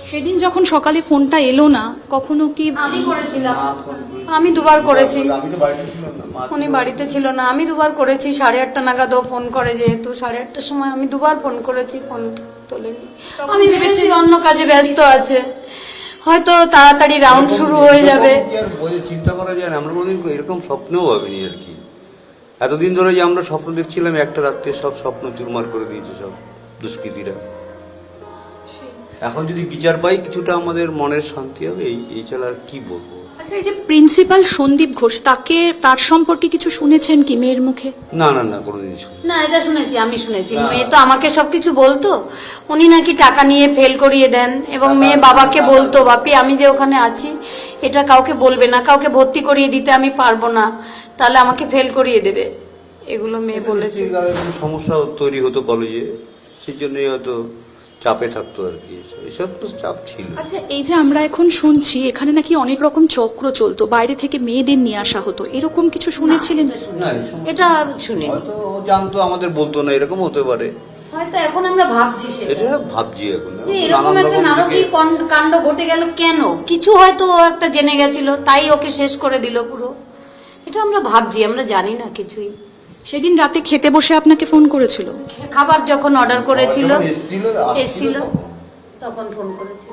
সেদিন যখন সকালে ফোনটা এলো না, কখনো কি আমি করেছিলাম, আমি দুবার করেছি, উনি বাড়িতে ছিল না, আমি দুবার করেছি। 8:30 নাগাদও ফোন করে, যেহেতু 8:30টার সময় আমি দুবার ফোন করেছি, ফোন তোলেনি। আমি ভেবেছি অন্য কাজে ব্যস্ত আছে, হয়তো তাড়াতাড়ি রাউন্ড শুরু হয়ে যাবে। চিন্তা করা যায় না, আমরা কোনোদিন এরকম স্বপ্নেও ভাবিনি আর কি। এতদিন ধরে যে আমরা স্বপ্ন দেখছিলাম, একটা রাত্রে সব স্বপ্ন চুরমার করে দিয়েছে সব দুষ্কৃতীরা। এখন যদি বিচার পাই কিছুটা আমাদের মনের শান্তি হবে, এই ছাড়া আর কি বলবো। আচ্ছা, এই যে প্রিন্সিপাল সন্দীপ ঘোষ, তার সম্পর্কে কিছু শুনেছেন কি মেয়ের মুখে? না না না, কোনোদিন শুনি না, এটা শুনেছি, আমি শুনেছি। মেয়ে তো আমাকে সবকিছু বলতো, উনি নাকি টাকা নিয়ে ফেল করিয়ে দেন, এবং মেয়ে বাবাকে বলতো, বাপি আমি যে ওখানে আছি এটা কাউকে বলবে না, কাউকে ভর্তি করিয়ে দিতে আমি পারবো না, তাহলে আমাকে ফেল করিয়ে দেবে, এগুলো মেয়ে বলেছে। সমস্যা তৈরি হতো কলেজে, সেই জন্যই হয়তো চাপে থাকতো আর কি, এসব তো চাপ ছিল। আচ্ছা, এই যে আমরা এখন শুনছি এখানে নাকি অনেক রকম চক্র চলতো, বাইরে থেকে মেয়েদের নিয়ে আসা হতো, এরকম কিছু শুনেছিলেন? না, এটা শুনি, হয়তো ও জানতো, আমাদের বলতো না, এরকম হতে পারে। হয়তো এখন আমরা ভাবছি এটা ভাবছি এখন যে এরকম একটা নারকীয় কাণ্ড ঘটে গেল কেন, কিছু হয়তো ও একটা জেনে গেছিল, তাই ওকে শেষ করে দিল পুরো। এটা আমরা ভাবছি, আমরা জানি না কিছুই। সেদিন রাতে খেতে বসে আপনাকে ফোন করেছিল? খাবার যখন অর্ডার করেছিল, এসেছিল, তখন ফোন করেছিল।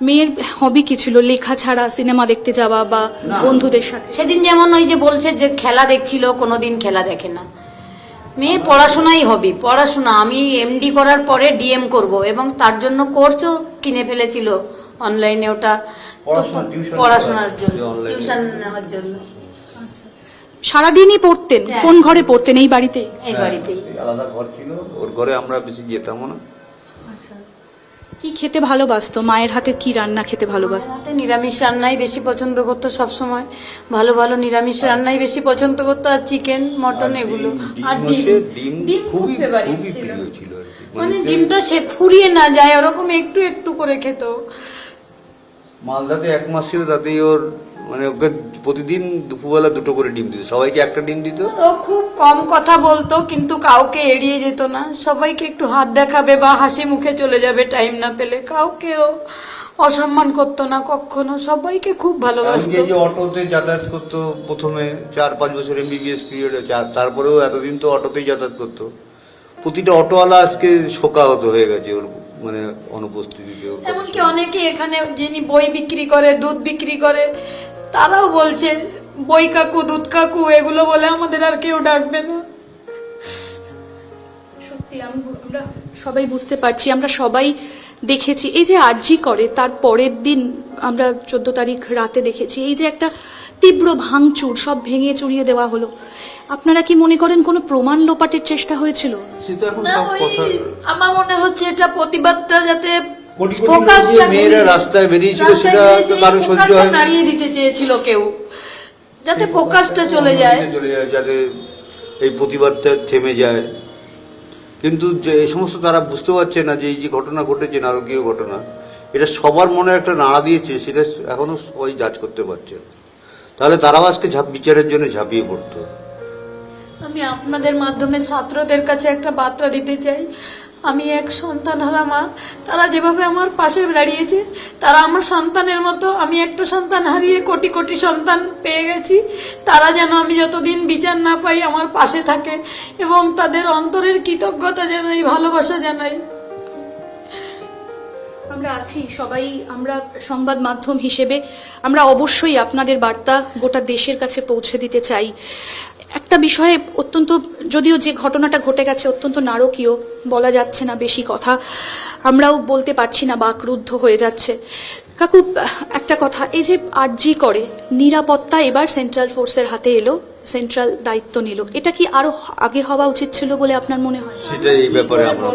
মেয়ের হবি কি ছিল, লেখা ছাড়া সিনেমা দেখতে যাওয়া বা বন্ধুদের সাথে? সেদিন যেমন ওই যে বলছে যে খেলা দেখছিল, কোনোদিন খেলা দেখে না। মেয়ের পড়াশোনাই হবি, পড়াশোনা। আমি এমডি করার পরে ডিএম করব, এবং তার জন্য কোর্সও কিনে ফেলেছিল অনলাইনে, ওটা পড়াশোনার জন্য, টিউশন নেওয়ার জন্য। সারাদিনই পড়তেন? কোন ঘরে পড়তেন? এই বাড়িতে? এই বাড়িতেই আলাদা ঘর ছিল, ওর ঘরে আমরা বেশি যেতাম না। কি খেতে ভালোবাসতো? মায়ের হাতে কি রান্না খেতে ভালোবাসতো? হাতে নিরামিষ রান্নাই বেশি পছন্দ করতো, সব সময় ভালো ভালো নিরামিষ রান্নাই বেশি পছন্দ করতো, আর চিকেন মটন এগুলো। আর ডিম খুব ফেভারিট ছিল, মানে ডিমটা সে ফুরিয়ে না যায় ওরকম একটু একটু করে খেত। মালদাতে 1 মাস ছিল, তাতেই ওর মানে ওকে প্রতিদিন দুপুরবেলা 2টো করে ডিম দিত, সবাইকে একটা ডিম দিত। ও খুব কম কথা বলতো, কিন্তু কাউকে এড়িয়ে যেত না, সবাইকে একটু হাত দেখাবে বা হাসি মুখে চলে যাবে টাইম না পেলে, কাউকেও অসম্মান করতো না কখনো, সবাইকে খুব ভালোবাসতো। এই যে অটোতে যাতায়াত করতো প্রথমে 4-5 বছর এমবিবিএস পিরিয়ডে, তারপরেও এতদিন তো অটোতেই যাতায়াত করতো। প্রতিটা অটোওয়ালা আজকে শোকাহত হয়ে গেছে ওর মানে অনুপস্থিতিতে। এমনকি অনেকে এখানে যিনি বই বিক্রি করে, দুধ বিক্রি করে, তারাও বলছে বই কাকু, দুধ কাকু, এগুলো বলে আমাদের আর কেউ ডাকবে না। সত্যি আমরা সবাই বুঝতে পারছি, আমরা সবাই দেখেছি। এই যে আরজি করে তার পরের দিন আমরা 14 তারিখ রাতে দেখেছি, এই যে একটা তীব্র ভাঙচুর, সব ভেঙে চুরিয়ে দেওয়া হলো। আপনারা কি মনে করেন কোনো প্রমাণ লোপাটের চেষ্টা হয়েছিল? না, আমার মনে হচ্ছে এটা প্রতিবাদটা যাতে মেয়েরা রাস্তায় বেরিয়েছিল, সেটা কারো সহ্য হয় নাড়িয়ে দিতে চেয়েছিল কেউ, যাতে ফোকাসটা চলে যায়, যাতে এই প্রতিবাদটা থেমে যায়। কিন্তু যে এই সমস্ত তারা বুঝতে পারছে না যে এই যে ঘটনা ঘটেছে, নারকীয় ঘটনা, এটা সবার মনে একটা নাড়া দিয়েছে, সেটা এখনো সবাই জাজ করতে পারছে। তাহলে তারাও আজকে বিচারের জন্য ঝাঁপিয়ে পড়তো। আমি আপনাদের মাধ্যমে ছাত্রদের কাছে একটা বার্তা দিতে চাই। আমি এক সন্তানহারা মা, তারা যেভাবে আমার পাশে দাঁড়িয়েছে, তারা আমার সন্তানের মতো। আমি একটা সন্তান হারিয়ে কোটি কোটি সন্তান পেয়ে গেছি, তারা যেন আমি যতদিন বিচার না পাই আমার পাশে থাকে, এবং তাদের অন্তরের কৃতজ্ঞতা জানাই, ভালোবাসা জানাই। আমরা আছি সবাই, আমরা সংবাদ মাধ্যম হিসেবে আমরা অবশ্যই আপনাদের বার্তা গোটা দেশের কাছে পৌঁছে দিতে চাই। একটা বিষয়ে অত্যন্ত, যদিও যে ঘটনাটা ঘটে গেছে অত্যন্ত নারকীয়, বলা যাচ্ছে না বেশি কথা, আমরাও বলতে পারছি না, বাকরুদ্ধ হয়ে যাচ্ছে। কাকু, একটা কথা, এই যে আরজি করে নিরাপত্তা এবার সেন্ট্রাল ফোর্সের হাতে এলো, সেন্ট্রাল দায়িত্ব নিল, এটা কি আরো আগে হওয়া উচিত ছিল বলে আপনার মনে হয়? সেটা এই ব্যাপারে আমরা,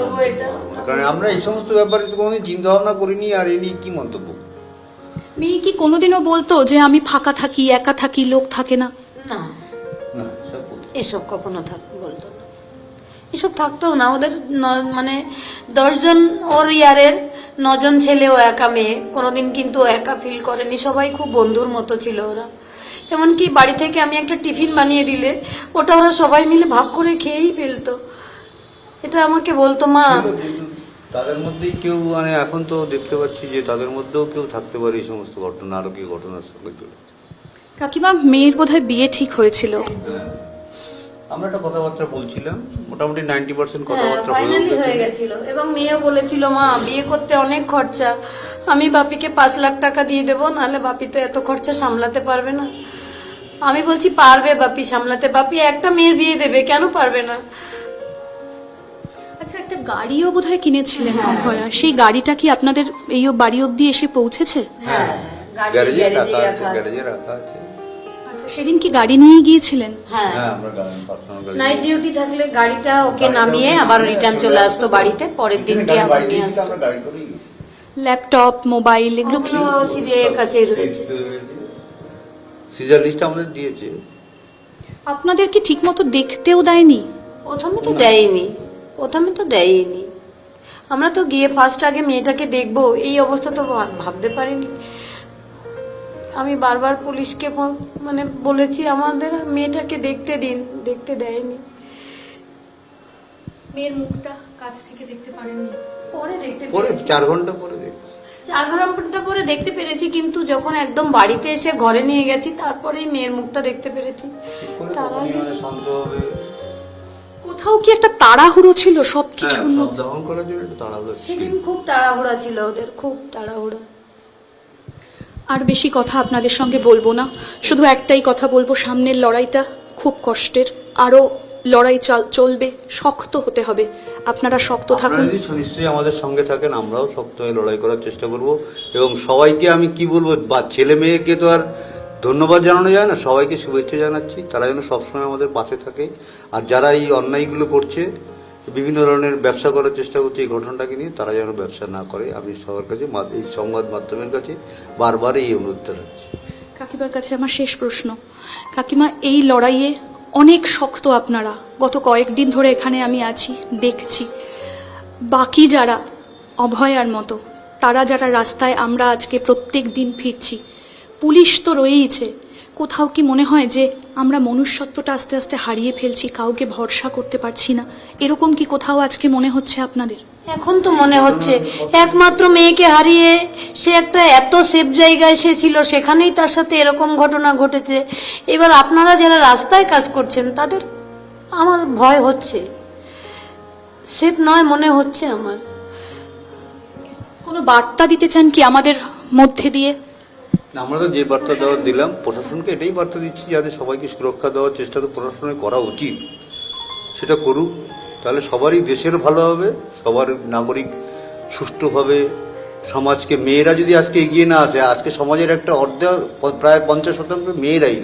কারণ আমরা এই সমস্ত ব্যাপারে তো কোনোদিন চিন্তা ভাবনা করিনি, আর এই নিয়ে কি মন্তব্য? মেয়ে কি কোনোদিনও বলতো যে আমি ফাঁকা থাকি, একা থাকি, লোক থাকে না? না, এসব কখনো বলতো না, এসব থাকতেও না। ওদের মানে 10 জন ওর ইয়ারের 9 জন ছেলে, ও একা মেয়ে, কোনোদিন কিন্তু একা ফিল করেনি, সবাই খুব বন্ধুর মতো ছিল ওরা। এমনকি বাড়ি থেকে আমি একটা টিফিন বানিয়ে দিলে ওটা ওরা সবাই মিলে ভাগ করে খেয়েই ফেলতো। এটা আমাকে বলতো, মা তাদের মধ্যেই কেউ মানে এখন তো দেখতে পাচ্ছি যে তাদের মধ্যেও কেউ থাকতে পারে এই সমস্ত ঘটনা, নারকীয় ঘটনার সঙ্গে জড়িত। কাকিমা, মেয়ের বোধহয় বিয়ে ঠিক হয়েছিল। হ্যাঁ, আমরা একটা কথাবার্তা বলছিলাম, মোটামুটি 90% কথাবার্তা ফাইনালি হয়ে গেছিল এবং মেয়েও বলেছিল, মা বিয়ে করতে অনেক খরচা, আমি বাপিকে 5 লাখ টাকা দিয়ে দেবো, নাহলে বাপি তো এত খরচা সামলাতে পারবে না। আমি বলছি পারবে বাপি সামলাতে, বাপি একটা মেয়ের বিয়ে দেবে, কেন পারবে না। আচ্ছা, একটা গাড়িও বোধহয় কিনেছিলেন অভয়া, সেই গাড়িটা কি আপনাদের এই বাড়ি অবধি এসে পৌঁছেছে? হ্যাঁ, গ্যারেজে রাখা আছে, গ্যারেজে রাখা আছে। আচ্ছা, সেদিন কি গাড়ি নিয়ে গিয়েছিলেন? হ্যাঁ, হ্যাঁ, আমরা পার্সোনাল গাড়ি নাইট ডিউটি থাকলে গাড়িটা ওকে নামিয়ে আবার রিটার্ন চলে আসতো বাড়িতে, পরের দিনকে আবার নিয়ে আসতো। আমরা গাড়ি করেই ল্যাপটপ, মোবাইল, এগুলো কি? সিবিআই এর কাছেই রয়েছে। সিজার লিস্ট আমাদের দিয়েছে। আপনাদের কি ঠিক মতো দেখতেও দেয়নি? প্রথমে তো দেয়নি। আমরা তো গিয়ে ফার্স্ট আগে মেয়েটাকে দেখবো এই অবস্থা তো ভাবতে পারিনি। আমি বারবার পুলিশকে মানে বলেছি আমাদের মেয়েটাকে দেখতে দিন, দেখতে দেয়নি। মেয়ের মুখটা কাছ থেকে দেখতে পারেননি? পরে দেখতে পরে পেরেছি, 4 ঘন্টা পরে দেখছি। 4 ঘন্টা পরে দেখতে পেরেছি, কিন্তু যখন একদম বাড়িতে এসে ঘরে নিয়ে গেছি তারপরেই মেয়ের মুখটা দেখতে পেরেছি। তার আগে মানে শান্ত হবে, কোথাও কি একটা তাড়াহুড়ো ছিল সবকিছু? সব দহন করার জন্য একটা তাড়াহুড়ো ছিল। সেদিন খুব তাড়াহুড়া ছিল ওদের, খুব তাড়াহুড়া। আর বেশি কথা আপনাদের সঙ্গে বলবো না, শুধু একটাই কথা বলবো, সামনের লড়াইটা খুব কষ্টের, আরো লড়াই চলবে, শক্ত হতে হবে। আপনারা শক্ত থাকুন। আপনারা যদি নিশ্চয়ই আমাদের সঙ্গে থাকেন, আমরাও শক্ত হয়ে লড়াই করার চেষ্টা করব। এবং সবাইকে আমি কি বলবো, বা ছেলে মেয়েকে তো আর ধন্যবাদ জানানো যায় না, সবাইকে শুভেচ্ছা জানাচ্ছি, তারা যেন সবসময় আমাদের পাশে থাকে। আর যারা এই অন্যায়গুলো করছে, বিভিন্ন ধরনের ব্যবসা করার চেষ্টা করছে এই ঘটনাটাকে নিয়ে, তারা যেন ব্যবসা না করে, আমি সবার কাছে এই সংবাদ মাধ্যমের কাছে বারবার এই অনুরোধটা রাখছি। কাকিমার কাছে আমার শেষ প্রশ্ন। কাকিমা, এই লড়াইয়ে অনেক শক্ত আপনারা, গত কয়েকদিন ধরে এখানে আমি আছি, দেখছি। বাকি যারা অভয়ার মতো, তারা যারা রাস্তায়, আমরা আজকে প্রত্যেক দিন ফিরছি, পুলিশ তো রয়েইছে, কোথাও কি মনে হয় যে আমরা মনুষ্যত্বটা আস্তে আস্তে হারিয়ে ফেলছি, কাউকে ভরসা করতে পারছি না? এরকম কি কোথাও আজকে মনে হচ্ছে আপনাদের? এখন তো মনে হচ্ছে একমাত্র মেয়েকে হারিয়ে সে একটা এত সেফ জায়গায় সে ছিল, সেখানেই তার সাথে এরকম ঘটনা ঘটেছে। এবার আপনারা যারা রাস্তায় কাজ করছেন তাদের আমার ভয় হচ্ছে, সেফ নয় মনে হচ্ছে আমার। কোনো বার্তা দিতে চান কি আমাদের মধ্যে দিয়ে? আমরা তো যে বার্তা দেওয়ার দিলাম, প্রশাসনকে এটাই বার্তা দিচ্ছি, যাদের সবাইকে সুরক্ষা দেওয়ার চেষ্টা তো প্রশাসনের করা উচিত, সেটা করুক। তাহলে সবারই দেশের ভালো হবে, সবার নাগরিক সুষ্ঠুভাবে সমাজকে, মেয়েরা যদি আজকে এগিয়ে না আসে, আজকে সমাজের একটা অর্ধেক প্রায় 50% মেয়েরাই